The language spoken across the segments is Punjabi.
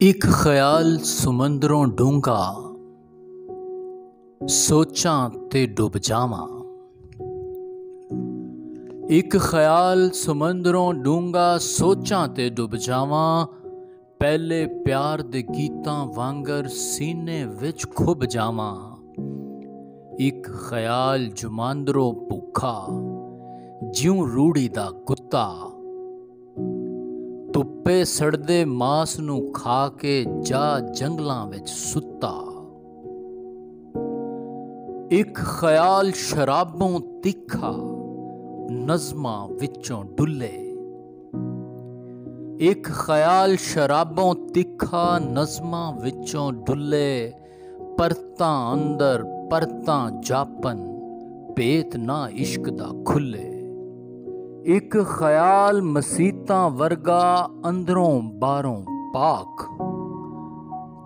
ਇੱਕ ਖਿਆਲ ਸਮੁੰਦਰੋਂ ਡੂੰਘਾ, ਸੋਚਾਂ ਤੇ ਡੁੱਬ ਜਾਵਾਂ। ਇੱਕ ਖਿਆਲ ਸਮੁੰਦਰੋਂ ਡੂੰਘਾ, ਸੋਚਾਂ ਤੇ ਡੁੱਬ ਜਾਵਾਂ। ਪਹਿਲੇ ਪਿਆਰ ਦੇ ਗੀਤਾਂ ਵਾਂਗਰ ਸੀਨੇ ਵਿੱਚ ਖੁੱਭ ਜਾਵਾਂ। ਇੱਕ ਖਿਆਲ ਜਮਾਂਦਰੋਂ ਭੁੱਖਾ, ਜਿਉਂ ਰੂੜੀ ਦਾ ਕੁੱਤਾ, ਧੁੱਪੇ ਸੜਦੇ ਮਾਸ ਨੂੰ ਖਾ ਕੇ ਜਾ ਜੰਗਲਾਂ ਵਿੱਚ ਸੁੱਤਾ। ਇੱਕ ਖਿਆਲ ਸ਼ਰਾਬੋਂ ਤਿੱਖਾ, ਨਜ਼ਮਾਂ ਵਿੱਚੋਂ ਡੁੱਲੇ। ਇੱਕ ਖਿਆਲ ਸ਼ਰਾਬੋਂ ਤਿੱਖਾ, ਨਜ਼ਮਾਂ ਵਿੱਚੋਂ ਡੁੱਲੇ। ਪਰਤਾਂ ਅੰਦਰ ਪਰਤਾਂ ਜਾਪਨ, ਭੇਤ ਨਾ ਇਸ਼ਕ ਦਾ ਖੁੱਲੇ। ਇੱਕ ਖਿਆਲ ਮਸੀਤਾਂ ਵਰਗਾ, ਅੰਦਰੋਂ ਬਾਹਰੋਂ ਪਾਕ,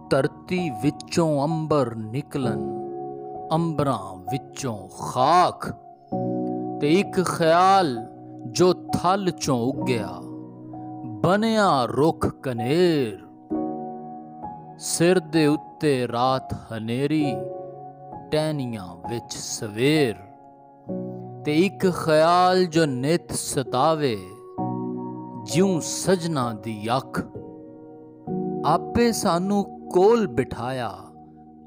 ਧਰਤੀ ਵਿੱਚੋਂ ਅੰਬਰ ਨਿਕਲਣ, ਅੰਬਰਾਂ ਵਿੱਚੋਂ ਖਾਕ। ਤੇ ਇੱਕ ਖਿਆਲ ਜੋ ਥਲ ਚੋਂ ਉੱਗਿਆ, ਬਣਿਆ ਰੁੱਖ ਕਨੇਰ, ਸਿਰ ਦੇ ਉੱਤੇ ਰਾਤ ਹਨੇਰੀ, ਟਹਿਣੀਆਂ ਵਿੱਚ ਸਵੇਰ। ਤੇ ਇੱਕ ਖਿਆਲ ਜੋ ਨਿਤ ਸਤਾਵੇ, ਜਿਉਂ ਸਜਣਾ ਦੀ ਅੱਖ, ਆਪੇ ਸਾਨੂੰ ਕੋਲ ਬਿਠਾਇਆ,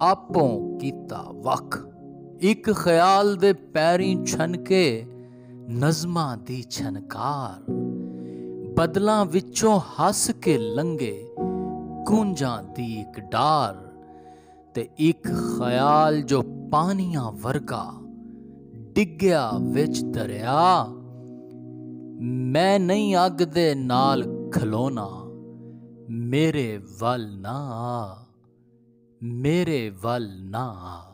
ਆਪੋਂ ਕੀਤਾ ਵੱਖ। ਇੱਕ ਖਿਆਲ ਦੇ ਪੈਰੀਂ ਛਨਕੇ, ਨਜ਼ਮਾਂ ਦੀ ਛਨਕਾਰ, ਬਦਲਾਂ ਵਿੱਚੋਂ ਹੱਸ ਕੇ ਲੰਘੇ, ਗੂੰਜਾਂ ਦੀ ਇੱਕ ਡਾਰ। ਤੇ ਇੱਕ ਖਿਆਲ ਜੋ ਪਾਣੀਆਂ ਵਰਗਾ, ਡਿੱਗਿਆ ਵਿੱਚ ਦਰਿਆ, ਮੈਂ ਨਹੀਂ ਅੱਗ ਦੇ ਨਾਲ ਖਲੋਣਾ, ਮੇਰੇ ਵੱਲ ਨਾ ਆ, ਮੇਰੇ ਵੱਲ ਨਾ ਆ।